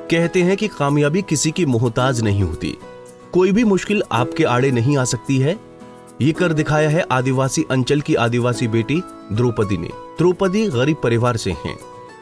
कहते हैं कि कामयाबी किसी की मोहताज नहीं होती, कोई भी मुश्किल आपके आड़े नहीं आ सकती है। ये कर दिखाया है आदिवासी अंचल की आदिवासी बेटी द्रौपदी ने। द्रौपदी गरीब परिवार से हैं,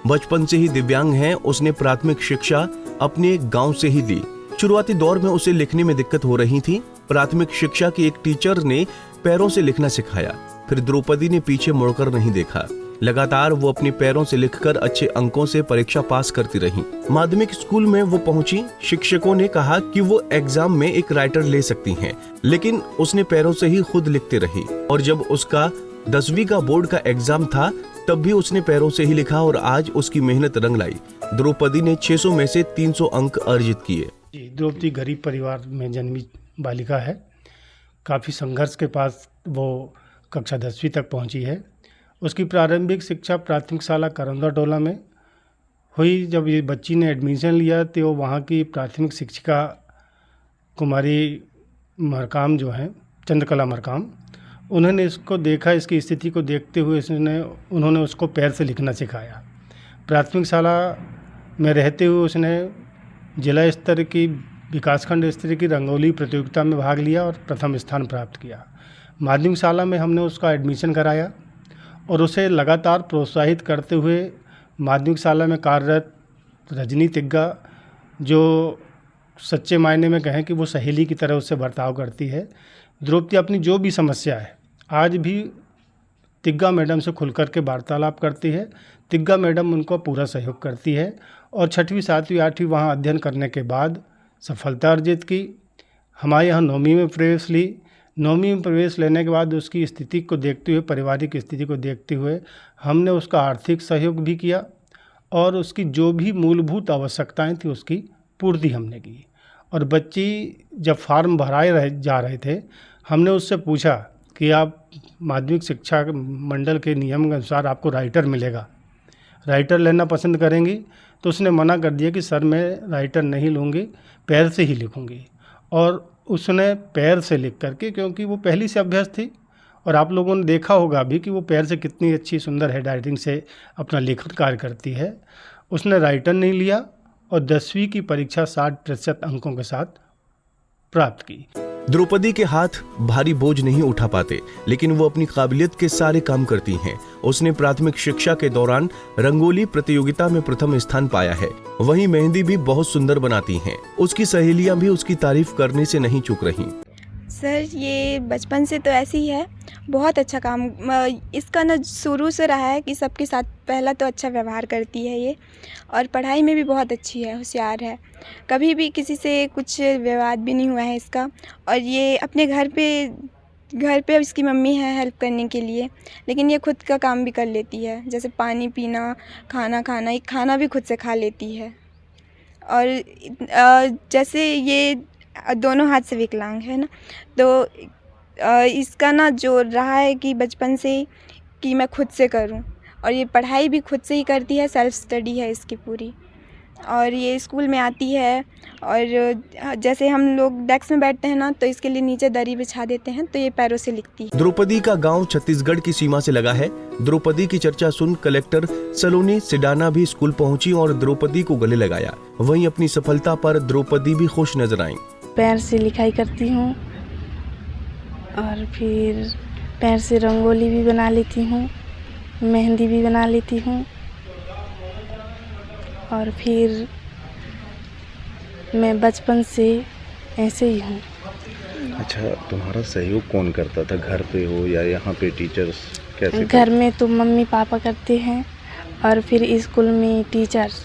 बचपन से ही दिव्यांग हैं। उसने प्राथमिक शिक्षा अपने गांव से ही ली। शुरुआती दौर में उसे लिखने में दिक्कत हो रही थी। प्राथमिक शिक्षा के एक टीचर ने पैरों से लिखना सिखाया, फिर द्रौपदी ने पीछे मुड़कर नहीं देखा। लगातार वो अपने पैरों से लिखकर अच्छे अंकों से परीक्षा पास करती रही। माध्यमिक स्कूल में वो पहुंची। शिक्षकों ने कहा कि वो एग्जाम में एक राइटर ले सकती हैं, लेकिन उसने पैरों से ही खुद लिखती रही। और जब उसका 10वीं का बोर्ड का एग्जाम था, तब भी उसने पैरों से ही लिखा और आज उसकी मेहनत रंग लाई। द्रौपदी ने 600 में से 300 अंक अर्जित किए। द्रौपदी गरीब परिवार में जन्मी बालिका है। काफ़ी संघर्ष के पास वो कक्षा 10वीं तक पहुंची है। उसकी प्रारंभिक शिक्षा प्राथमिक शाला करंदा टोला में हुई। जब ये बच्ची ने एडमिशन लिया तो वहाँ की प्राथमिक शिक्षिका कुमारी मरकाम जो हैं, चंद्रकला मरकाम, उन्होंने इसको देखा। इसकी स्थिति को देखते हुए उन्होंने उसको पैर से लिखना सिखाया। प्राथमिक शाला में रहते हुए उसने जिला स्तर की, विकासखंड स्तर की रंगोली प्रतियोगिता में भाग लिया और प्रथम स्थान प्राप्त किया। माध्यमिक शाला में हमने उसका एडमिशन कराया और उसे लगातार प्रोत्साहित करते हुए माध्यमिक शाला में कार्यरत रजनी तिग्गा, जो सच्चे मायने में कहें कि वो सहेली की तरह उससे बर्ताव करती है। द्रौपदी अपनी जो भी समस्या है आज भी तिग्गा मैडम से खुलकर के वार्तालाप करती है। तिग्गा मैडम उनको पूरा सहयोग करती है और 6वीं 7वीं 8वीं वहाँ अध्ययन करने के बाद सफलता अर्जित की। हमारे यहाँ 9वीं में प्रवेश ली। 9वीं में प्रवेश लेने के बाद उसकी स्थिति को देखते हुए, पारिवारिक स्थिति को देखते हुए हमने उसका आर्थिक सहयोग भी किया और उसकी जो भी मूलभूत आवश्यकताएं थी उसकी पूर्ति हमने की। और बच्ची जब फॉर्म भराए जा रहे थे, हमने उससे पूछा कि आप माध्यमिक शिक्षा मंडल के नियम के अनुसार आपको राइटर मिलेगा, राइटर लेना पसंद करेंगी? तो उसने मना कर दिया कि सर मैं राइटर नहीं लूँगी, पैर से ही लिखूँगी। और उसने पैर से लिख करके, क्योंकि वो पहली से अभ्यस्त थी और आप लोगों ने देखा होगा भी कि वो पैर से कितनी अच्छी सुंदर हैंड राइटिंग से अपना लेखन कार्य करती है, उसने राइटर नहीं लिया और 10वीं की परीक्षा 60% अंकों के साथ प्राप्त की। द्रौपदी के हाथ भारी बोझ नहीं उठा पाते, लेकिन वो अपनी काबिलियत के सारे काम करती हैं। उसने प्राथमिक शिक्षा के दौरान रंगोली प्रतियोगिता में प्रथम स्थान पाया है। वहीं मेहंदी भी बहुत सुंदर बनाती हैं। उसकी सहेलियां भी उसकी तारीफ करने से नहीं चूक रहीं। सर ये बचपन से तो ऐसी ही है, बहुत अच्छा काम इसका ना शुरू से रहा है कि सबके साथ पहला तो अच्छा व्यवहार करती है ये, और पढ़ाई में भी बहुत अच्छी है, होशियार है। कभी भी किसी से कुछ विवाद भी नहीं हुआ है इसका। और ये अपने घर पे इसकी मम्मी है हेल्प करने के लिए, लेकिन ये खुद का काम भी कर लेती है, जैसे पानी पीना, खाना खाना, ये खाना भी खुद से खा लेती है। और जैसे ये दोनों हाथ से विकलांग है ना, तो इसका ना जो रहा है कि बचपन से कि मैं खुद से करूं, और ये पढ़ाई भी खुद से ही करती है, सेल्फ स्टडी है इसकी पूरी। और ये स्कूल में आती है और जैसे हम लोग डेस्क में बैठते हैं ना, तो इसके लिए नीचे दरी बिछा देते हैं, तो ये पैरों से लिखती है। द्रौपदी का गांव छत्तीसगढ़ की सीमा से लगा है। द्रौपदी की चर्चा सुन कलेक्टर सलोनी सिडाना भी स्कूल पहुंची और द्रौपदी को गले लगाया। वहीं अपनी सफलता पर द्रौपदी भी खुश नजर आई। पैर से लिखाई करती हूँ और फिर पैर से रंगोली भी बना लेती हूँ, मेहंदी भी बना लेती हूँ। और फिर मैं बचपन से ऐसे ही हूँ। अच्छा, तुम्हारा सहयोग कौन करता था? घर पे हो या यहाँ पे टीचर्स कैसे? घर में तो मम्मी पापा करते हैं और फिर स्कूल में टीचर्स।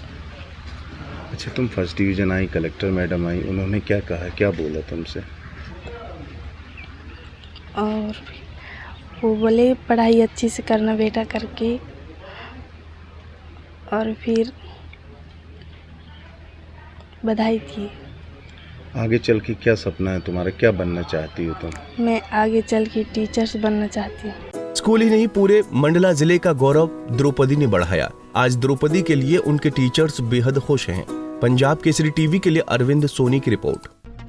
अच्छा, तुम फर्स्ट डिवीज़न आई, कलेक्टर मैडम आई, उन्होंने क्या कहा, क्या बोला तुमसे? और वो बोले पढ़ाई अच्छी से करना बेटा करके। और फिर बधाई दी। आगे चल के क्या सपना है तुम्हारा, क्या बनना चाहती हो तुम? मैं आगे चल के टीचर्स बनना चाहती हूँ। स्कूल ही नहीं, पूरे मंडला जिले का गौरव द्रौपदी ने बढ़ाया। आज द्रौपदी के लिए उनके टीचर्स बेहद खुश हैं। पंजाब केसरी टीवी के लिए अरविंद सोनी की रिपोर्ट।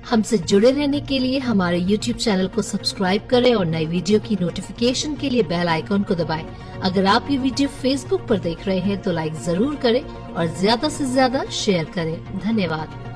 हमसे जुड़े रहने के लिए हमारे YouTube चैनल को सब्सक्राइब करें और नई वीडियो की नोटिफिकेशन के लिए बेल आइकॉन को दबाएं। अगर आप ये वीडियो Facebook पर देख रहे हैं तो लाइक जरूर करें और ज्यादा से ज्यादा शेयर करें। धन्यवाद।